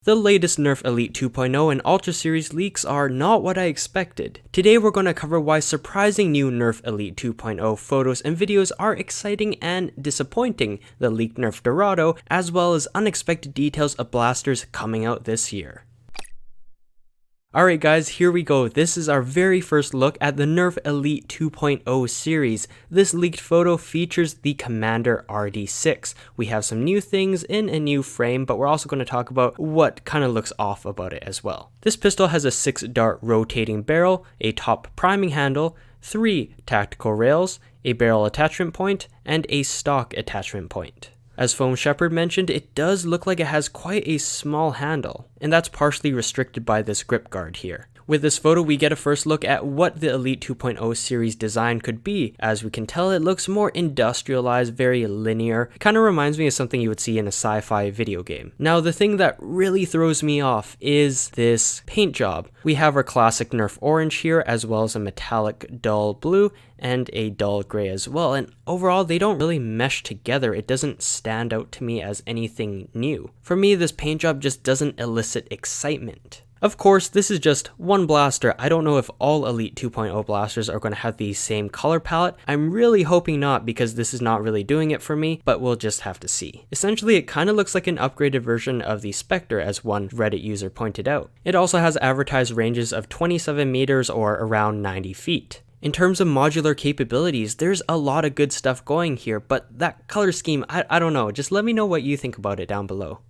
The latest Nerf Elite 2.0 and Ultra Series leaks are not what I expected. Today we're going to cover why surprising new Nerf Elite 2.0 photos and videos are exciting and disappointing, the leaked Nerf Dorado, as well as unexpected details of blasters coming out this year. Alright guys, here we go. This is our very first look at the Nerf Elite 2.0 series. This leaked photo features the Commander RD6. We have some new things in a new frame, but we're also going to talk about what kind of looks off about it as well. This pistol has a 6-dart rotating barrel, a top priming handle, 3 tactical rails, a barrel attachment point, and a stock attachment point. As Foam Shepherd mentioned, it does look like it has quite a small handle, and that's partially restricted by this grip guard here. With this photo, we get a first look at what the Elite 2.0 series design could be. As we can tell, it looks more industrialized, very linear. Kind of reminds me of something you would see in a sci-fi video game. Now, the thing that really throws me off is this paint job. We have our classic Nerf orange here, as well as a metallic dull blue and a dull gray as well. And overall, they don't really mesh together. It doesn't stand out to me as anything new. For me, this paint job just doesn't elicit excitement. Of course, this is just one blaster. I don't know if all Elite 2.0 blasters are going to have the same color palette. I'm really hoping not, because this is not really doing it for me, but we'll just have to see. Essentially, it kind of looks like an upgraded version of the Spectre, as one Reddit user pointed out. It also has advertised ranges of 27 meters or around 90 feet. In terms of modular capabilities, there's a lot of good stuff going here, but that color scheme, I don't know. Just let me know what you think about it down below.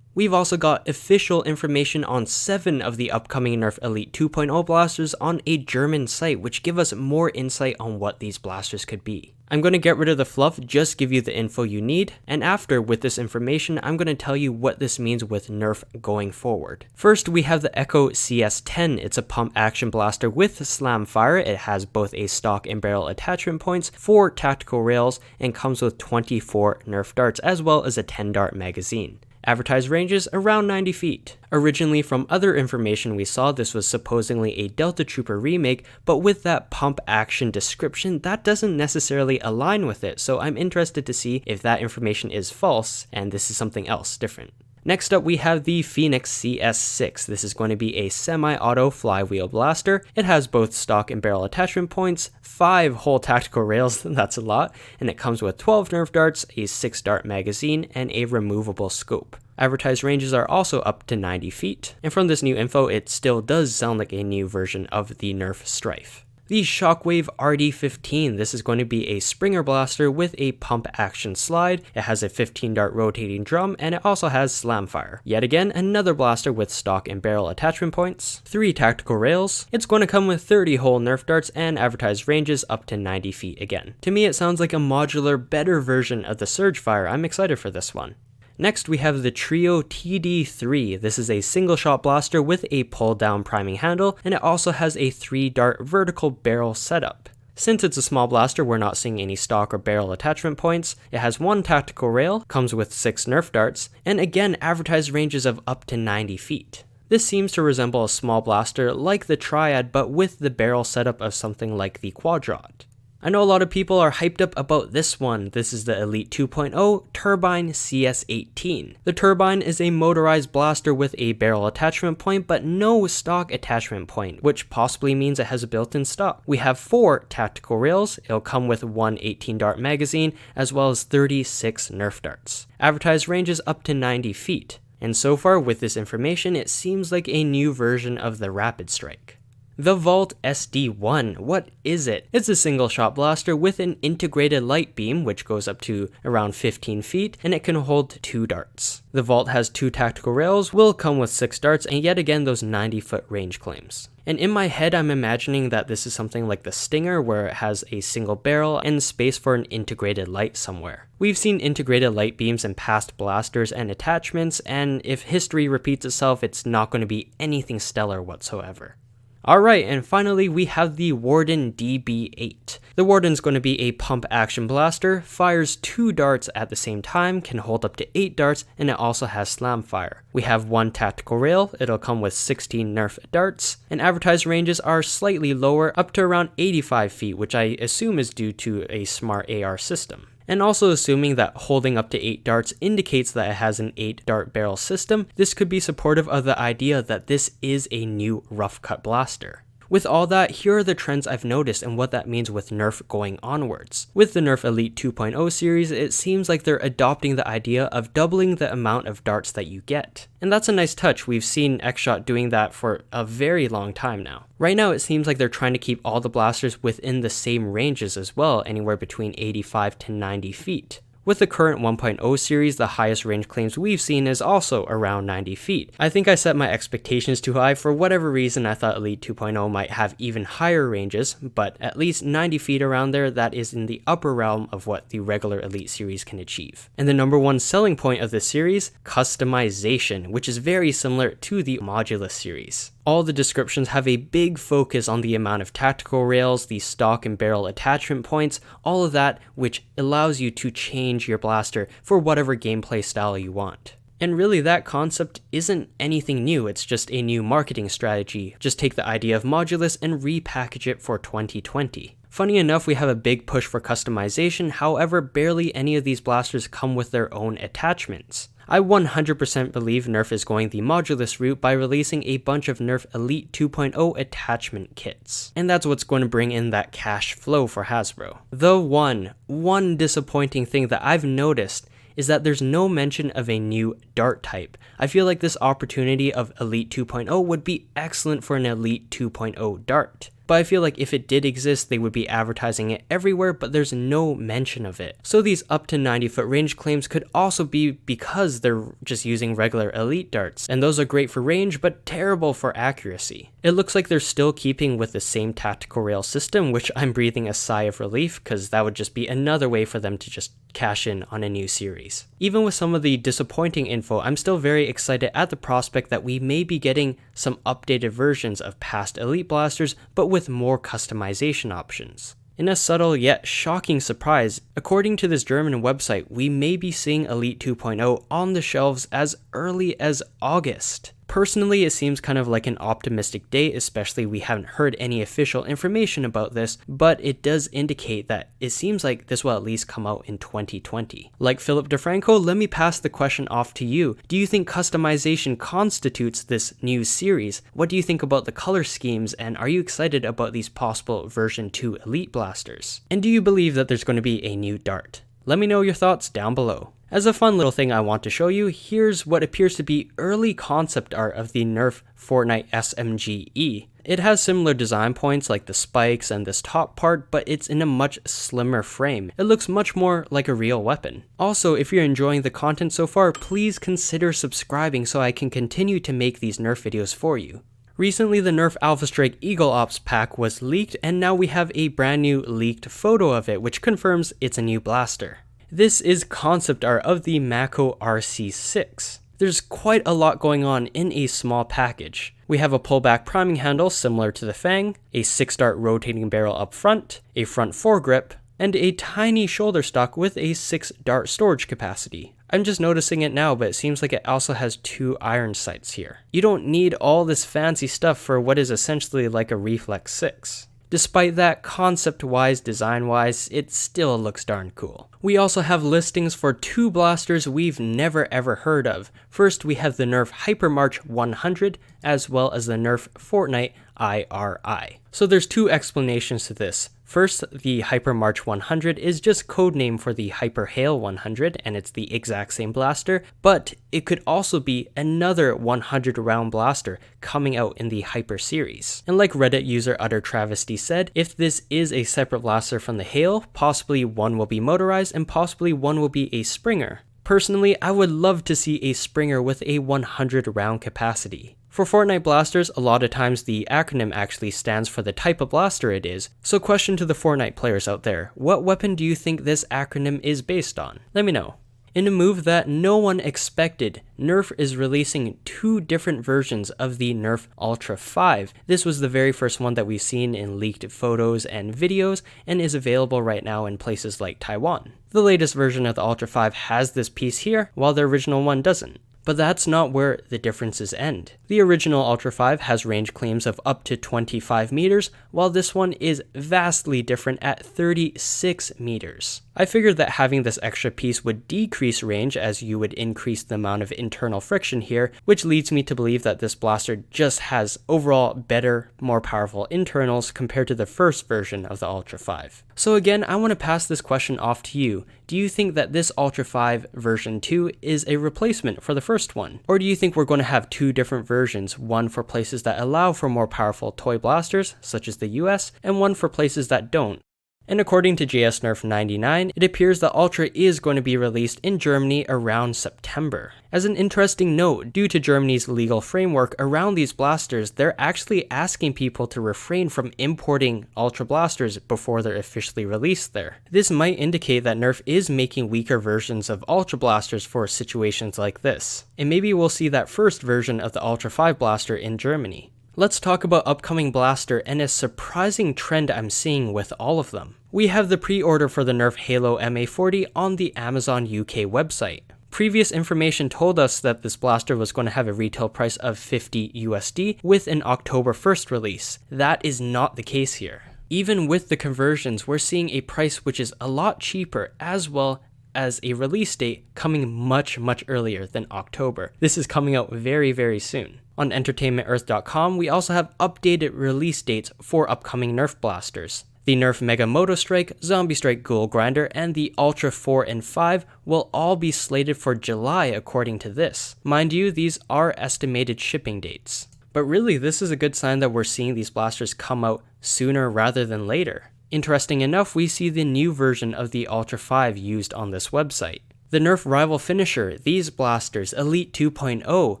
We've also got official information on 7 of the upcoming Nerf Elite 2.0 blasters on a German site, which give us more insight on what these blasters could be. I'm going to get rid of the fluff, just give you the info you need, and after, with this information, I'm going to tell you what this means with Nerf going forward. First, we have the Echo CS10. It's a pump action blaster with slam fire. It has both a stock and barrel attachment points, 4 tactical rails, and comes with 24 Nerf darts, as well as a 10-dart magazine. Advertised ranges around 90 feet. Originally, from other information we saw, this was supposedly a Delta Trooper remake, but with that pump action description, that doesn't necessarily align with it, so I'm interested to see if that information is false and this is something else different. Next up, we have the Phoenix CS6. This is going to be a semi-auto flywheel blaster. It has both stock and barrel attachment points, 5 whole tactical rails, that's a lot, and it comes with 12 Nerf darts, a 6-dart magazine, and a removable scope. Advertised ranges are also up to 90 feet, and from this new info, it still does sound like a new version of the Nerf Strife. The Shockwave RD15, this is going to be a Springer blaster with a pump action slide. It has a 15-dart rotating drum, and it also has slam fire. Yet again, another blaster with stock and barrel attachment points, 3 tactical rails. It's going to come with 30 whole Nerf darts and advertised ranges up to 90 feet again. To me, it sounds like a modular, better version of the Surge Fire. I'm excited for this one. Next, we have the Trio TD3. This is a single shot blaster with a pull down priming handle, and it also has a 3-dart vertical barrel setup. Since it's a small blaster, we're not seeing any stock or barrel attachment points. It has 1 tactical rail, comes with 6 Nerf darts, and again advertised ranges of up to 90 feet. This seems to resemble a small blaster like the Triad, but with the barrel setup of something like the Quadrant. I know a lot of people are hyped up about this one. This is the Elite 2.0 Turbine CS18. The Turbine is a motorized blaster with a barrel attachment point, but no stock attachment point, which possibly means it has a built-in stock. We have 4 tactical rails. It'll come with 1 18-dart magazine, as well as 36 Nerf darts. Advertised ranges up to 90 feet. And so far, with this information, it seems like a new version of the Rapid Strike. The Vault SD1, what is it? It's a single shot blaster with an integrated light beam, which goes up to around 15 feet, and it can hold 2 darts. The Vault has 2 tactical rails, will come with 6 darts, and yet again those 90-foot range claims. And in my head, I'm imagining that this is something like the Stinger, where it has a single barrel and space for an integrated light somewhere. We've seen integrated light beams in past blasters and attachments, and if history repeats itself, it's not going to be anything stellar whatsoever. Alright, and finally we have the Warden DB8. The Warden's going to be a pump action blaster, fires 2 darts at the same time, can hold up to 8 darts, and it also has slam fire. We have 1 tactical rail, it'll come with 16 Nerf darts, and advertised ranges are slightly lower, up to around 85 feet, which I assume is due to a smart AR system. And also assuming that holding up to 8 darts indicates that it has an 8 dart barrel system, this could be supportive of the idea that this is a new rough cut blaster. With all that, here are the trends I've noticed and what that means with Nerf going onwards. With the Nerf Elite 2.0 series, it seems like they're adopting the idea of doubling the amount of darts that you get. And that's a nice touch. We've seen X-Shot doing that for a very long time now. Right now, it seems like they're trying to keep all the blasters within the same ranges as well, anywhere between 85 to 90 feet. With the current 1.0 series, the highest range claims we've seen is also around 90 feet. I think I set my expectations too high. For whatever reason, I thought Elite 2.0 might have even higher ranges, but at least 90 feet around there, that is in the upper realm of what the regular Elite series can achieve. And the number one selling point of this series, customization, which is very similar to the Modulus series. All the descriptions have a big focus on the amount of tactical rails, the stock and barrel attachment points, all of that, which allows you to change your blaster for whatever gameplay style you want. And really, that concept isn't anything new, it's just a new marketing strategy. Just take the idea of Modulus and repackage it for 2020. Funny enough, we have a big push for customization, however, barely any of these blasters come with their own attachments. I 100% believe Nerf is going the Modulus route by releasing a bunch of Nerf Elite 2.0 attachment kits. And that's what's going to bring in that cash flow for Hasbro. The one disappointing thing that I've noticed is that there's no mention of a new dart type. I feel like this opportunity of Elite 2.0 would be excellent for an Elite 2.0 dart. But I feel like if it did exist, they would be advertising it everywhere, but there's no mention of it. So these up to 90 foot range claims could also be because they're just using regular Elite darts, and those are great for range, but terrible for accuracy. It looks like they're still keeping with the same tactical rail system, which I'm breathing a sigh of relief, because that would just be another way for them to just cash in on a new series. Even with some of the disappointing info, I'm still very excited at the prospect that we may be getting some updated versions of past Elite blasters, but with more customization options. In a subtle yet shocking surprise, according to this German website, we may be seeing Elite 2.0 on the shelves as early as August. Personally, it seems kind of like an optimistic date, especially we haven't heard any official information about this, but it does indicate that it seems like this will at least come out in 2020. Like Philip DeFranco, let me pass the question off to you. Do you think customization constitutes this new series? What do you think about the color schemes, and are you excited about these possible version 2 Elite blasters? And do you believe that there's going to be a new dart? Let me know your thoughts down below. As a fun little thing I want to show you, here's what appears to be early concept art of the Nerf Fortnite SMG-E. It has similar design points like the spikes and this top part, but it's in a much slimmer frame. It looks much more like a real weapon. Also, if you're enjoying the content so far, please consider subscribing so I can continue to make these Nerf videos for you. Recently, the Nerf Alpha Strike Eagle Ops pack was leaked, and now we have a brand new leaked photo of it, which confirms it's a new blaster. This is concept art of the Mako RC6. There's quite a lot going on in a small package. We have a pullback priming handle similar to the Fang, a 6-dart rotating barrel up front, a front foregrip, and a tiny shoulder stock with a 6-dart storage capacity. I'm just noticing it now, but it seems like it also has 2 iron sights here. You don't need all this fancy stuff for what is essentially like a Reflex 6. Despite that, concept-wise, design-wise, it still looks darn cool. We also have listings for 2 blasters we've never ever heard of. First, we have the Nerf Hypermarch 100, as well as the Nerf Fortnite IRI. So there's 2 explanations to this. First, the Hypermarch 100 is just codename for the Hyper Hail 100, and it's the exact same blaster, but it could also be another 100 round blaster coming out in the Hyper series. And like Reddit user UtterTravesty said, if this is a separate blaster from the Hail, possibly one will be motorized and possibly one will be a Springer. Personally, I would love to see a Springer with a 100 round capacity. For Fortnite blasters, a lot of times the acronym actually stands for the type of blaster it is, so question to the Fortnite players out there, what weapon do you think this acronym is based on? Let me know. In a move that no one expected, Nerf is releasing 2 different versions of the Nerf Ultra 5. This was the very first one that we've seen in leaked photos and videos, and is available right now in places like Taiwan. The latest version of the Ultra 5 has this piece here, while the original one doesn't. But that's not where the differences end. The original Ultra 5 has range claims of up to 25 meters, while this one is vastly different at 36 meters. I figured that having this extra piece would decrease range as you would increase the amount of internal friction here, which leads me to believe that this blaster just has overall better, more powerful internals compared to the first version of the Ultra 5. So again, I want to pass this question off to you. Do you think that this Ultra 5 version 2 is a replacement for the first one? Or do you think we're going to have two different versions, one for places that allow for more powerful toy blasters, such as the US, and one for places that don't? And according to JS Nerf 99, it appears that Ultra is going to be released in Germany around September. As an interesting note, due to Germany's legal framework around these blasters, they're actually asking people to refrain from importing Ultra blasters before they're officially released there. This might indicate that Nerf is making weaker versions of Ultra blasters for situations like this. And maybe we'll see that first version of the Ultra 5 blaster in Germany. Let's talk about upcoming blaster and a surprising trend I'm seeing with all of them. We have the pre-order for the Nerf Halo MA40 on the Amazon UK website. Previous information told us that this blaster was going to have a retail price of $50 USD with an October 1st release. That is not the case here. Even with the conversions, we're seeing a price which is a lot cheaper, as well as a release date coming much earlier than October. This is coming out very soon. On entertainmentearth.com, we also have updated release dates for upcoming Nerf blasters. The Nerf Mega Motostryke, Zombie Strike Ghoulgrinder, and the Ultra 4 and 5 will all be slated for July according to this. Mind you, these are estimated shipping dates. But really, this is a good sign that we're seeing these blasters come out sooner rather tthan later. Interesting enough, we see the new version of the Ultra 5 used on this website. The Nerf Rival Finisher, these blasters, Elite 2.0,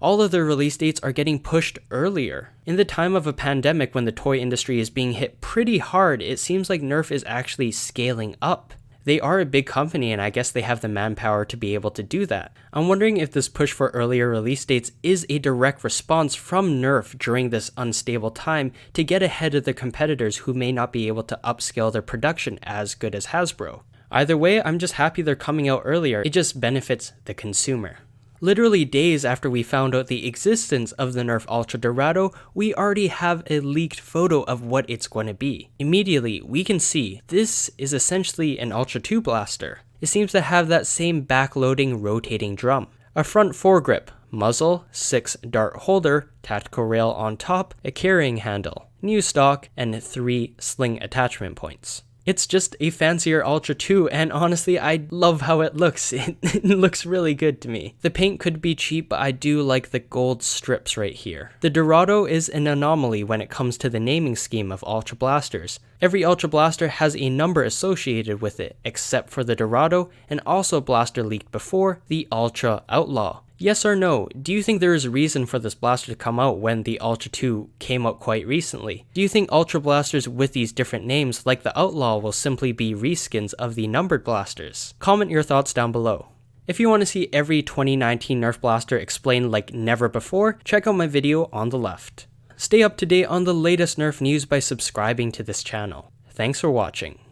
all of their release dates are getting pushed earlier. In the time of a pandemic when the toy industry is being hit pretty hard, it seems like Nerf is actually scaling up. They are a big company and I guess they have the manpower to be able to do that. I'm wondering if this push for earlier release dates is a direct response from Nerf during this unstable time to get ahead of the competitors who may not be able to upscale their production as good as Hasbro. Either way, I'm just happy they're coming out earlier. It just benefits the consumer. Literally days after we found out the existence of the Nerf Ultra Dorado, we already have a leaked photo of what it's going to be. Immediately, we can see this is essentially an Ultra 2 blaster. It seems to have that same backloading rotating drum, a front foregrip, muzzle, 6 dart holder, tactical rail on top, a carrying handle, new stock, and 3 sling attachment points. It's just a fancier Ultra 2, and honestly, I love how it looks. It looks really good to me. The paint could be cheap, but I do like the gold strips right here. The Dorado is an anomaly when it comes to the naming scheme of Ultra Blasters. Every Ultra Blaster has a number associated with it, except for the Dorado, and also blaster leaked before, the Ultra Outlaw. Yes or no, do you think there is a reason for this blaster to come out when the Ultra 2 came out quite recently? Do you think Ultra Blasters with these different names like the Outlaw will simply be reskins of the numbered blasters? Comment your thoughts down below. If you want to see every 2019 Nerf blaster explained like never before, check out my video on the left. Stay up to date on the latest Nerf news by subscribing to this channel. Thanks for watching.